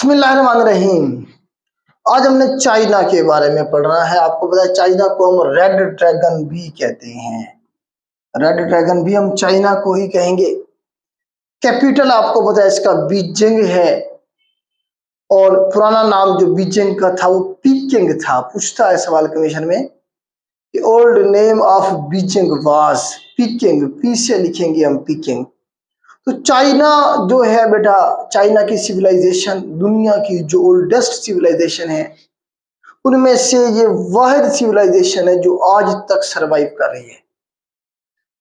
बिस्मिल्लाहिर्रहमानिर्रहीम। आज हमने चाइना के बारे में पढ़ना है। आपको पता है चाइना को हम रेड ड्रैगन भी कहते हैं। रेड ड्रैगन भी हम चाइना को ही कहेंगे। कैपिटल आपको पता है इसका बीजिंग है और पुराना नाम जो बीजिंग का था वो पीकिंग था। पूछता है सवाल कमीशन में कि old name of Beijing was peeking. P से लिखेंगे हम पीकिंग। तो चाइना जो है बेटा, चाइना की सिविलाइजेशन दुनिया की जो ओल्डेस्ट सिविलाइजेशन है उनमें से ये वाहिद सिविलाइजेशन है जो आज तक सरवाइव कर रही है।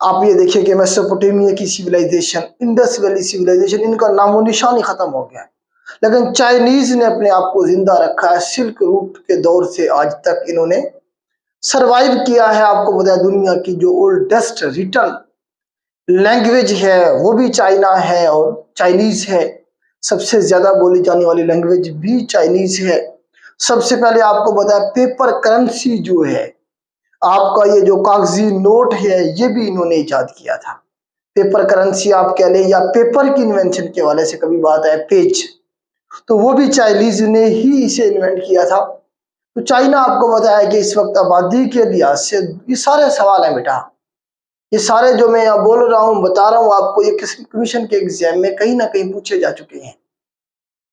आप ये देखिए कि मेसोपोटामिया की सिविलाइजेशन, इंडस वैली सिविलाइजेशन, इनका नामो निशान ही खत्म हो गया है, लेकिन चाइनीज ने अपने आप को जिंदा रखा है। सिल्क रूट के दौर से आज तक इन्होंने सरवाइव किया है। आपको बताया दुनिया की जो ओल्डेस्ट रिटन लैंग्वेज है वो भी चाइना है और चाइनीज है। सबसे ज्यादा बोली जाने वाली लैंग्वेज भी चाइनीज है। सबसे पहले आपको बताया पेपर करेंसी जो है, आपका ये जो कागजी नोट है ये भी इन्होंने इजाद किया था। पेपर करेंसी आप कह लें या पेपर की इन्वेंशन के वाले से कभी बात है पेज, तो वो भी चाइनीज ने ही इसे इन्वेंट किया था। तो चाइना आपको बताया कि इस वक्त आबादी के लिहाज से ये सारे सवाल है बेटा, ये सारे जो मैं यहाँ बोल रहा हूँ बता रहा हूँ आपको, ये किसी कमीशन के एग्जाम में कहीं ना कहीं पूछे जा चुके हैं।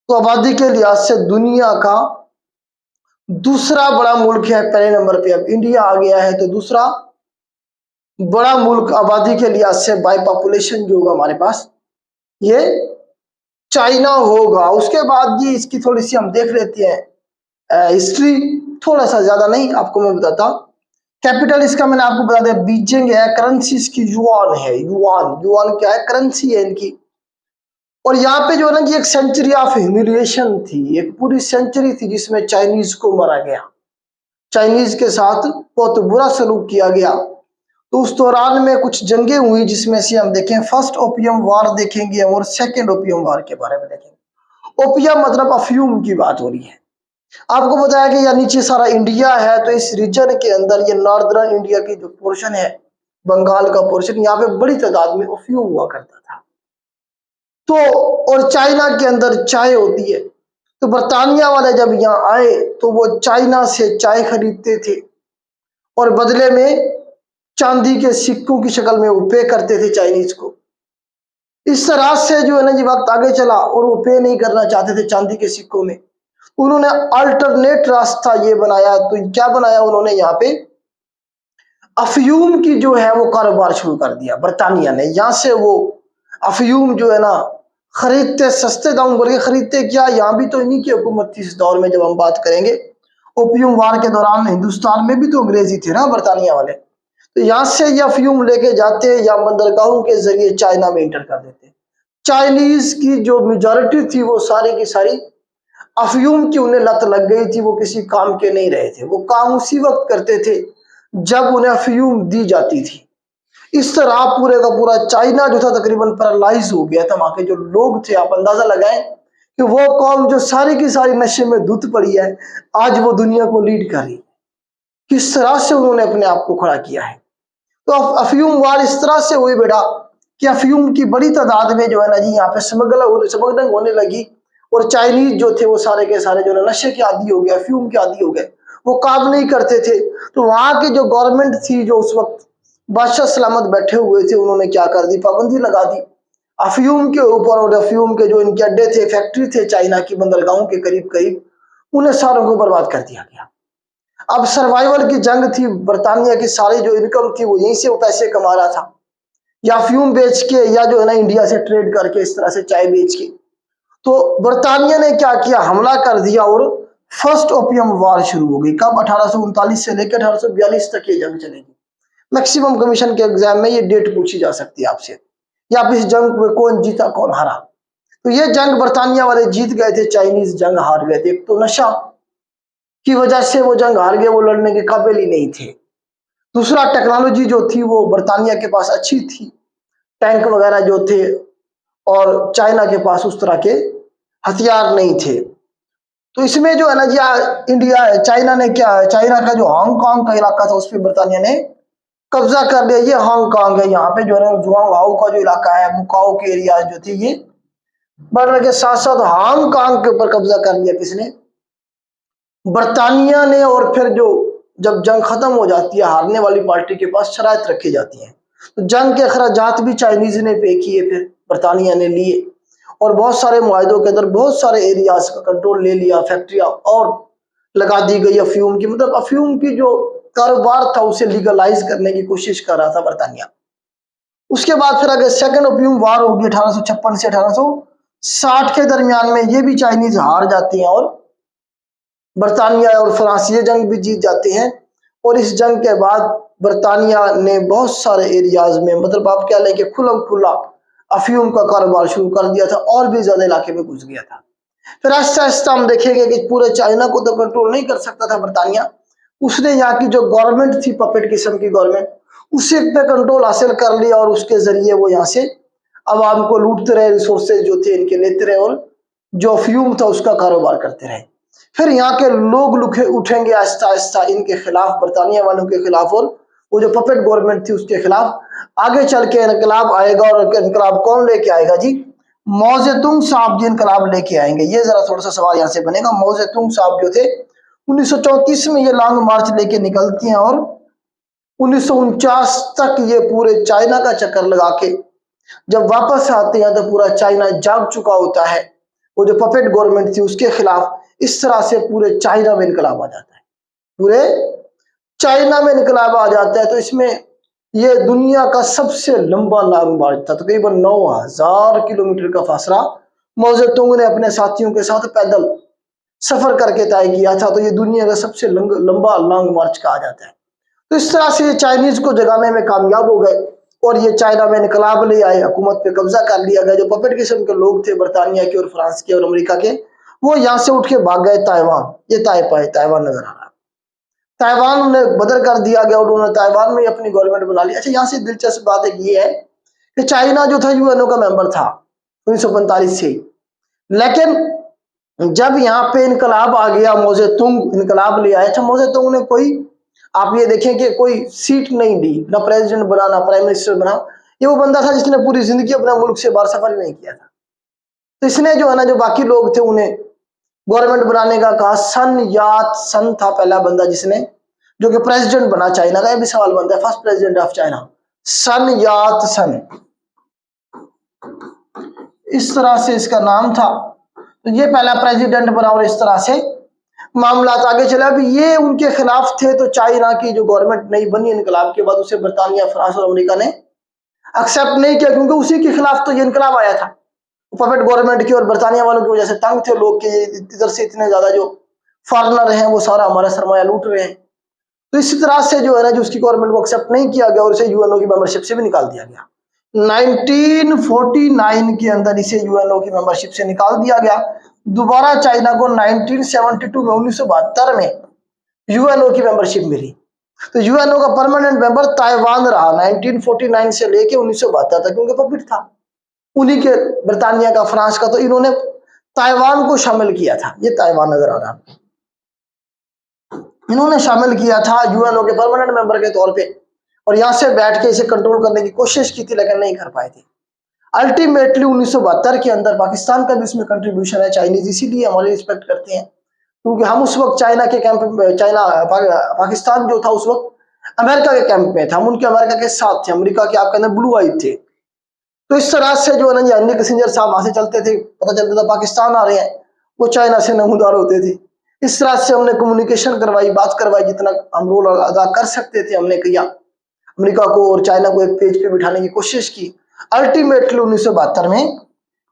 तो आबादी के लिहाज से दुनिया का दूसरा बड़ा मुल्क है। पहले नंबर पे अब इंडिया आ गया है, तो दूसरा बड़ा मुल्क आबादी के लिहाज से बाय पॉपुलेशन जो होगा हमारे पास ये चाइना होगा। उसके बाद जी इसकी थोड़ी सी हम देख लेते हैं हिस्ट्री, थोड़ा सा ज्यादा नहीं आपको मैं बताता। कैपिटल इसका मैंने आपको बता दिया बीजिंग है। करेंसी इसकी युआन है। युआन युआन क्या है? करेंसी है इनकी। और यहाँ पे जो है ना कि एक सेंचुरी ऑफ ह्यूमिलिएशन थी, एक पूरी सेंचुरी थी जिसमें चाइनीज को मारा गया, चाइनीज के साथ बहुत बुरा सलूक किया गया। तो उस दौरान में कुछ जंगें हुई जिसमें से हम देखें फर्स्ट ओपियम वार देखेंगे और सेकेंड ओपियम वार के बारे में देखेंगे। ओपियम मतलब अफ्यूम की बात हो रही है। आपको बताया कि यह नीचे सारा इंडिया है, तो इस रीजन के अंदर ये नॉर्दर्न इंडिया की जो पोर्शन है, बंगाल का पोर्शन, यहाँ पे बड़ी तादाद में अफ्यूम हुआ करता था। तो और चाइना के अंदर चाय होती है। तो बरतानिया वाले जब यहाँ आए तो वो चाइना से चाय खरीदते थे और बदले में चांदी के सिक्कों की शक्ल में वो पे करते थे चाइनीज को। इस तरह से जो है ना जी वक्त आगे चला और वो पे नहीं करना चाहते थे चांदी के सिक्कों में, उन्होंने अल्टरनेट रास्ता ये बनाया। तो क्या बनाया उन्होंने? यहाँ पे अफयूम की जो है वो कारोबार शुरू कर दिया बरतानिया ने। यहाँ से वो अफयूम जो है ना खरीदते, सस्ते दाम करके खरीदते। क्या यहाँ भी तो इन्हीं की हुकूमत थी इस दौर में। जब हम बात करेंगे ओपियम वार के दौरान हिंदुस्तान में भी तो अंग्रेजी थे ना बरतानिया वाले। तो यहाँ से ये अफयूम लेके जाते या बंदरगाहों के जरिए चाइना में इंटर कर देते। चाइनीज की जो मेजॉरिटी थी वो सारी की सारी अफयूम की उन्हें लत लग गई थी। वो किसी काम के नहीं रहे थे। वो काम उसी वक्त करते थे जब उन्हें अफयूम दी जाती थी। इस तरह पूरे का पूरा चाइना जो था तकरीबन पैरालाइज हो गया था। वहां के जो लोग थे, आप अंदाजा लगाएं कि वो कौम जो सारी की सारी नशे में धुत पड़ी है, आज वो दुनिया को लीड कर रही है। किस तरह से उन्होंने अपने आप को खड़ा किया है। तो अफयूम वार इस तरह से हुई बेटा कि अफयूम की बड़ी तादाद में जो है ना जी यहाँ पे स्मगलिंग होने लगी और चाइनीज जो थे वो सारे के सारे जो है नशे के आदी हो गए, अफयूम के आदी हो गए, वो काम नहीं करते थे। तो वहां की जो गवर्नमेंट थी, जो उस वक्त बादशाह सलामत बैठे हुए थे, उन्होंने क्या कर दी? पाबंदी लगा दी अफयूम के ऊपर। और अफयूम के जो इनके अड्डे थे, फैक्ट्री थे चाइना की बंदरगाहों के करीब करीब, उन्हें सारों को बर्बाद कर दिया गया। अब सर्वाइवल की जंग थी। बरतानिया की सारी जो इनकम थी वो यहीं से वो पैसे कमा रहा था, या अफयूम बेच के या जो है ना इंडिया से ट्रेड करके, इस तरह से चाय बेच के। तो बरतानिया ने क्या किया? हमला कर दिया और फर्स्ट ओपियम वार शुरू हो गई। कब? 1839 से लेकर 1842 तक ये जंग चलेगी। मैक्सिमम कमीशन के एग्जाम में ये डेट पूछी जा सकती है आपसे, या आप इस जंग में कौन जीता कौन हारा। तो ये जंग बरतानिया वाले जीत गए थे, चाइनीज जंग हार गए थे। एक तो नशा की वजह से वो जंग हार गए, वो लड़ने के काबिल ही नहीं थे। दूसरा, टेक्नोलॉजी जो थी वो बरतानिया के पास अच्छी थी, टैंक वगैरह जो थे, और चाइना के पास उस तरह के हथियार नहीं थे। तो इसमें जो है ना जी इंडिया, चाइना ने क्या, चाइना का जो हांगकांग का इलाका था उस पर बरतानिया ने कब्जा कर लिया। ये हांगकांग है। यहाँ पे जो है जुआंग हाउ का जो इलाका है, मुकाओ के एरिया जो थे, ये बढ़ने के साथ साथ हांगकांग के ऊपर कब्जा कर लिया किसने? बर्तानिया ने। और फिर जो जब जंग खत्म हो जाती है, हारने वाली पार्टी के पास शराइत रखी जाती है, तो जंग के अखराजात भी चाइनीज ने पे किए, फिर बर्तानिया ने लिए, और बहुत सारे मुआहिदों के अंदर बहुत सारे एरियाज का कंट्रोल ले लिया, फैक्ट्रियां और लगा दी गई अफीम की। मतलब अफीम की जो कारोबार था उसे लीगलाइज करने की कोशिश कर रहा था बर्तानिया। उसके बाद फिर अगर सेकंड ओपियम वार होगी 1856 से 1860 के दरमियान में, ये भी चाइनीज हार जाती हैं और बर्तानिया और फ्रांस ये जंग भी जीत जाते हैं। और इस जंग के बाद बर्तानिया ने बहुत सारे एरियाज में, मतलब आप क्या लें कि खुला खुला अफीम का कारोबार शुरू कर दिया था और भी ज्यादा इलाके में घुस गया था। फिर आहिस्ता आहिस्ता हम देखेंगे कि पूरे चाइना को तो कंट्रोल नहीं कर सकता था बर्तानिया, उसने यहाँ की जो गवर्नमेंट थी, पपेट किस्म की गवर्नमेंट, उसी पे कंट्रोल हासिल कर लिया, और उसके जरिए वो यहाँ से आवाम को लूटते रहे, रिसोर्सेज जो थे इनके लेते रहे, और जो अफीम था उसका कारोबार करते रहे। फिर यहाँ के लोग उठेंगे आहिस्ता आहिस्ता इनके खिलाफ, बर्तानिया वालों के खिलाफ, और वो जो पपेट गवर्नमेंट थी उसके खिलाफ। आगे चल के इनकलाब आएगा, और इनकलाब कौन लेके आएगा जी? मौजेतुंग साहब जी इनकलाब लेके आएंगे। ये जरा थोड़ा सा सवाल यहाँ से बनेगा। मौजेतुंग साहब जो थे 1934 में ये लॉन्ग मार्च लेके निकलती हैं, और 1949 तक ये पूरे चाइना का चक्कर लगा के जब वापस आते हैं तो पूरा चाइना जाग चुका होता है। वो जो पपेट गवर्नमेंट थी उसके खिलाफ इस तरह से पूरे चाइना में इनकलाब आ जाता है, पूरे चाइना में इनकलाब आ जाता है। तो इसमें ये दुनिया का सबसे लंबा लॉन्ग मार्च था, तकरीबन 9000 किलोमीटर का फासला मौजेतुंग ने अपने साथियों के साथ पैदल सफर करके तय किया था। तो ये दुनिया का सबसे लंबा लॉन्ग मार्च कहा जाता है। तो इस तरह से ये चाइनीज को जगाने में कामयाब हो गए, और ये चाइना में इनकलाब ले आए, हुकूमत पे कब्जा कर लिया गया। जो पपेट किस्म के लोग थे बर्तानिया के और फ्रांस के और अमेरिका के, वो यहाँ से उठ के भाग गए ताइवान। ये ताइवान नजर आ रहा है। ताइवान उन्हें बदर कर दिया गया और उन्होंने ताइवान में अपनी गवर्नमेंट बना ली। अच्छा, यहाँ से दिलचस्प बात एक ये है कि चाइना जो था यूएनओ का मेंबर था 1945 से, लेकिन जब यहाँ पे इनकलाब आ गया, मौजेतुंग इनकलाब ले आया। अच्छा, मौजेतुंग ने कोई, आप ये देखें कि कोई सीट नहीं दी, ना प्रेसिडेंट बना ना प्राइम मिनिस्टर बना। ये वो बंदा था जिसने पूरी जिंदगी अपने मुल्क से बाहर सफर नहीं किया था। तो इसने जो है ना, जो बाकी लोग थे उन्हें गवर्नमेंट बनाने का कहा। सन यात सन था पहला बंदा जिसने, जो कि प्रेसिडेंट बना चाइना का। ये भी सवाल बनता है, फर्स्ट प्रेसिडेंट ऑफ चाइना सन यात सन, इस तरह से इसका नाम था। तो ये पहला प्रेसिडेंट बना, और इस तरह से मामला आगे चला। अभी ये उनके खिलाफ थे, तो चाइना की जो गवर्नमेंट नहीं बनी इनकलाब के बाद, उसे बर्तानिया, फ्रांस और अमेरिका ने एक्सेप्ट नहीं किया, क्योंकि उसी के खिलाफ तो ये इनकलाब आया था। पपेट गवर्नमेंट की और बर्तानिया वालों की वजह से तंग थे लोग कि इधर से इतने ज्यादा जो फॉरनर हैं वो सारा हमारा सरमाया लूट रहे हैं। तो इसी तरह से जो है ना, जो उसकी गवर्नमेंट को एक्सेप्ट नहीं किया गया और इसे यूएनओ की मेंबरशिप से भी निकाल दिया गया। 1949 के अंदर इसे यूएनओ की मेंबरशिप से निकाल दिया गया। दोबारा चाइना को 1972 में 1972 में यूएनओ की मेंबरशिप मिली। तो यूएनओ का परमानेंट मेंबर ताइवान रहा 1949 से लेके 1972 तक, क्योंकि पपेट था उन्हीं के, बर्तानिया का, फ्रांस का। तो इन्होंने ताइवान को शामिल किया था। ये ताइवान नजर आ रहा, इन्होंने शामिल किया था यूएनओ के परमानेंट मेंबर के तौर पे, और यहां से बैठ के इसे कंट्रोल करने की कोशिश की थी, लेकिन नहीं कर पाए थे। अल्टीमेटली 1972 के अंदर पाकिस्तान का भी इसमें कंट्रीब्यूशन है। चाइनीज इसीलिए हमारी रिस्पेक्ट करते हैं, क्योंकि हम उस वक्त चाइना के कैंप में, पाकिस्तान जो था उस वक्त अमेरिका के कैंप में था, हम उनके अमेरिका के साथ थे, अमेरिका के आपके अंदर ब्लू आई थे। तो इस तरह से जो है ना, हेनरी किसिंजर साहब वहां से चलते थे, पता चलता था पाकिस्तान आ रहे हैं, वो चाइना से नमूदार होते थे। इस तरह से हमने कम्युनिकेशन करवाई, बात करवाई, जितना हम रोल अदा कर सकते थे हमने किया। अमेरिका को और चाइना को एक पेज पे बिठाने की कोशिश की। अल्टीमेटली 1972 में,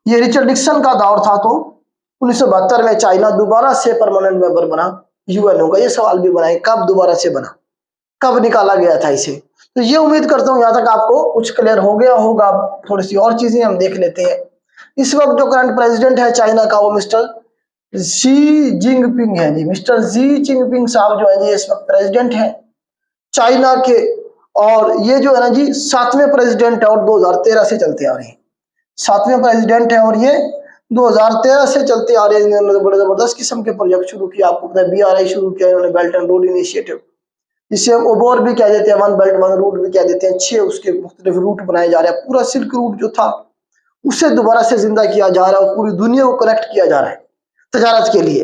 ये रिचर्ड निक्सन का दौर था, तो 1972 में चाइना दोबारा से परमानेंट मेंबर बना यूएनओ का। ये सवाल भी बनाए, कब दोबारा से बना, कब निकाला गया था इसे। तो ये उम्मीद करता हूं यहां तक आपको कुछ क्लियर हो गया होगा। थोड़ी सी और चीजें हम देख लेते हैं। इस वक्त जो करंट प्रेसिडेंट है चाइना का, वो मिस्टर जी जिनपिंग है जी। मिस्टर जी जिनपिंग साहब जो है जी इस वक्त प्रेसिडेंट है चाइना के, और ये जो है ना जी 7वें प्रेसिडेंट है, और 2013 से चलते आ रहे हैं। 7वें प्रेसिडेंट है, और ये 2013 से चलते आ रहे हैं। इन्होंने बड़े जबरदस्त किस्म के प्रोजेक्ट शुरू किया, आपको पता है BRI शुरू किया इन्होंने, बेल्ट एंड रोड इनिशिएटिव, जिसे हम ओबोर भी कह देते हैं, वन बेल्ट वन रूट भी कह देते हैं। 6 उसके मुख्तलिफ रूट बनाए जा रहे हैं। पूरा सिल्क रूट जो था उसे दोबारा से जिंदा किया जा रहा है और पूरी दुनिया को कनेक्ट किया जा रहा है तजारत के लिए।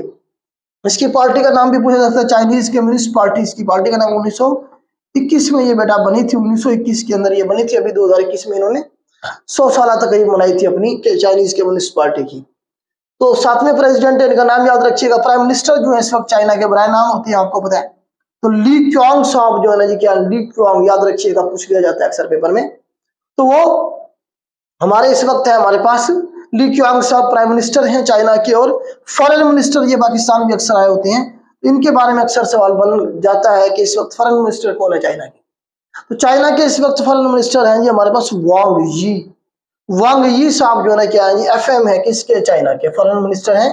इसकी पार्टी का नाम भी पूछा जाता है चाइनीज कम्युनिस्ट पार्टी। इसकी पार्टी का नाम 1921 में ये बेटा बनी थी, 1921 के अंदर ये बनी थी। अभी 2021 में इन्होंने 100 साल तकरीब मनाई थी अपनी चाइनीज कम्युनिस्ट पार्टी की। तो 7वें प्रेसिडेंट है, इनका नाम याद रखिएगा। प्राइम मिनिस्टर जो है इस वक्त चाइना के, बराए नाम होते हैं आपको पता है, तो ली क्वांग साहब जो है ना जी, क्या ली क्वांग, याद रखिएगा, पूछ लिया जाता है अक्सर पेपर में। तो वो हमारे इस वक्त है हमारे पास ली क्वांग साहब प्राइम मिनिस्टर हैं चाइना के, और फॉरेन मिनिस्टर ये पाकिस्तान भी अक्सर आए होते हैं। इनके बारे में अक्सर सवाल बन जाता है कि इस वक्त फॉरेन मिनिस्टर कौन है चाइना के। तो चाइना के इस वक्त फॉरेन मिनिस्टर हैं जी हमारे पास वांग यी। वांग यी साहब जो है ना क्या है जी, एफएम है किसके, चाइना के फॉरेन मिनिस्टर हैं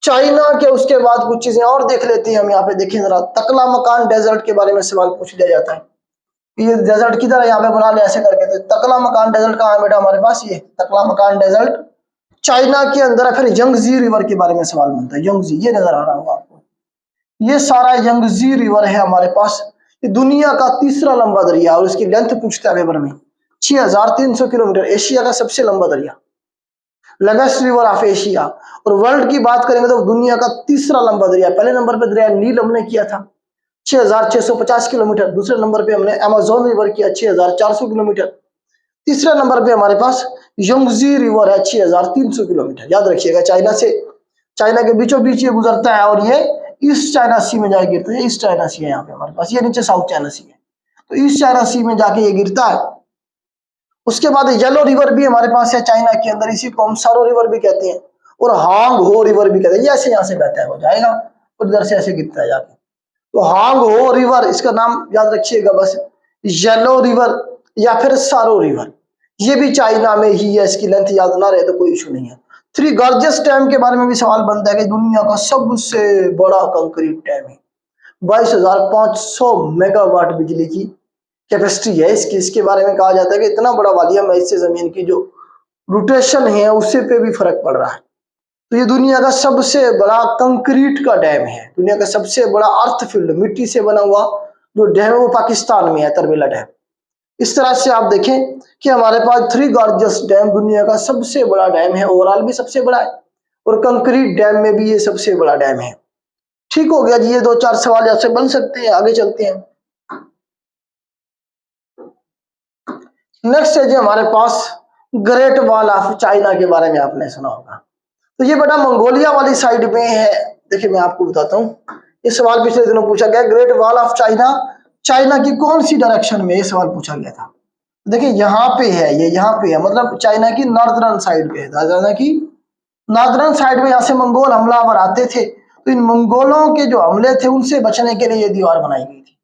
चाइना के। उसके बाद कुछ चीजें और देख लेते हैं हम। यहाँ पे देखें जरा, तकला मकान डेजर्ट के बारे में सवाल पूछ लिया जाता है। ये डेजर्ट किधर है, यहाँ पे बना ले ऐसे करके। तो तकला मकान डेजर्ट कहाँ है बेटा हमारे पास, ये तकला मकान डेजर्ट चाइना के अंदर है। फिर यंगजी रिवर के बारे में सवाल बनता है। यंगजी, ये नजर आ रहा होगा आपको, ये सारा यंगजी रिवर है हमारे पास। ये दुनिया का तीसरा लंबा दरिया, और इसकी लेंथ पूछता है पेपर में 6300 किलोमीटर। एशिया का सबसे लंबा दरिया, लॉन्गेस्ट रिवर ऑफ एशिया। और वर्ल्ड की बात करेंगे तो दुनिया का तीसरा लंबा दरिया, पहले नंबर पर दरिया नील हमने किया था 6650 किलोमीटर। दूसरे नंबर पे हमने अमेजोन रिवर किया 6400 किलोमीटर। तीसरे नंबर पे हमारे पास यंगजी रिवर है 6300 किलोमीटर। याद रखिएगा, चाइना से, चाइना के बीचों बीच ये गुजरता है, और ये ईस्ट चाइना सी में जाके गिरता है। ईस्ट चाइना सी है यहाँ पे हमारे पास, ये नीचे साउथ चाइना सी है, तो ईस्ट चाइना सी में जाके ये गिरता है। उसके बाद येलो रिवर भी हमारे पास है चाइना के अंदर, इसी को हम सारो रिवर भी कहते हैं, और हांग हो रिवर भी कहते हैं। ये ऐसे यहाँ से बहता है, हो जाएगा और इधर से ऐसे गिरता है जाके। तो हांग हो रिवर, इसका नाम याद रखिएगा बस, येलो रिवर या फिर सारो रिवर। ये भी चाइना में ही है, इसकी लेंथ याद ना रहे तो कोई इशू नहीं है। थ्री गॉर्जियस डैम के बारे में भी सवाल बनता है कि दुनिया का सबसे बड़ा कंक्रीट डैम है, 22,500 मेगावाट बिजली की कैपेसिटी है इसकी। इसके बारे में कहा जाता है कि इतना बड़ा वॉल्यूम है, इससे जमीन की जो रोटेशन है उससे पे भी फर्क पड़ रहा है। तो ये दुनिया का सबसे बड़ा कंक्रीट का डैम है, दुनिया का सबसे बड़ा अर्थ फील्ड, मिट्टी से बना हुआ जो डैम है वो पाकिस्तान में है, तरबेला डैम। इस तरह से आप देखें कि हमारे पास थ्री गॉर्जियस डैम दुनिया का सबसे बड़ा डैम है, ओवरऑल भी सबसे बड़ा है, और कंक्रीट डैम में भी ये सबसे बड़ा डैम है। ठीक हो गया जी, ये 2-4 सवाल ऐसे बन सकते हैं। आगे चलते हैं। नेक्स्ट है जी हमारे पास ग्रेट वॉल ऑफ चाइना के बारे में आपने सुना होगा। तो ये बेटा मंगोलिया वाली साइड में है। देखिए मैं आपको बताता हूँ, ये सवाल पिछले दिनों पूछा गया, great wall of China China की कौन सी डायरेक्शन में, ये सवाल पूछा गया था। देखिए यहाँ पे है, ये यहाँ पे है, मतलब चाइना की नॉर्दर्न साइड पे है, चाइना की नॉर्दर्न साइड में। यहाँ से मंगोल हमलावर आते थे, तो इन मंगोलों के जो हमले थे उनसे बचने के लिए ये दीवार बनाई गई थी।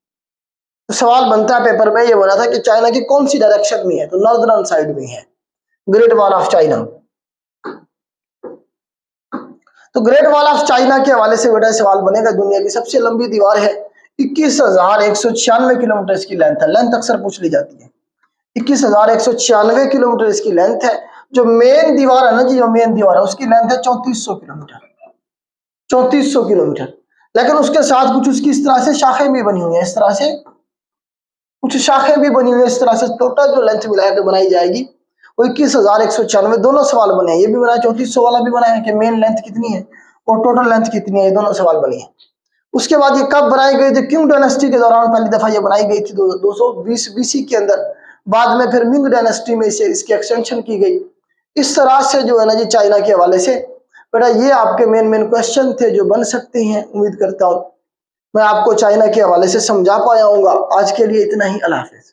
तो सवाल बनता है पेपर में, ये बना था कि चाइना की कौन सी डायरेक्शन में है, तो नॉर्दर्न साइड में है ग्रेट वॉल ऑफ चाइना। तो ग्रेट वॉल ऑफ चाइना के हवाले से बेटा सवाल बनेगा, दुनिया की सबसे लंबी दीवार है, 21,196 किलोमीटर इसकी लेंथ है। लेंथ अक्सर पूछ ली जाती है, 21,196 किलोमीटर इसकी लेंथ है। जो मेन दीवार है ना जी, जो मेन दीवार है उसकी लेंथ है 3400 किलोमीटर, 3400 किलोमीटर। लेकिन उसके साथ कुछ उसकी इस तरह से शाखें भी बनी हुई है, इस तरह से कुछ शाखें भी बनी हुई है, इस तरह से टोटल जो लेंथ मिला के बनाई जाएगी वो 21,196। दोनों सवाल बने हैं, ये भी बना है 3400 वाला भी बना है कि मेन लेंथ कितनी है और टोटल लेंथ कितनी है, ये दोनों सवाल बने हैं। उसके बाद ये कब बनाई गई थी, क्यों डायनेस्टी के दौरान पहली दफा ये बनाई गई थी 220 बीसी के अंदर। बाद में फिर मिंग डायनेस्टी में इसे इसकी एक्सटेंशन की गई। इस तरह से जो है ना जी चाइना के हवाले से बेटा ये आपके मेन क्वेश्चन थे जो बन सकते हैं। उम्मीद करता हूं मैं आपको चाइना के हवाले से समझा पाया हूँ। आज के लिए इतना ही, अल्लाह हाफिज।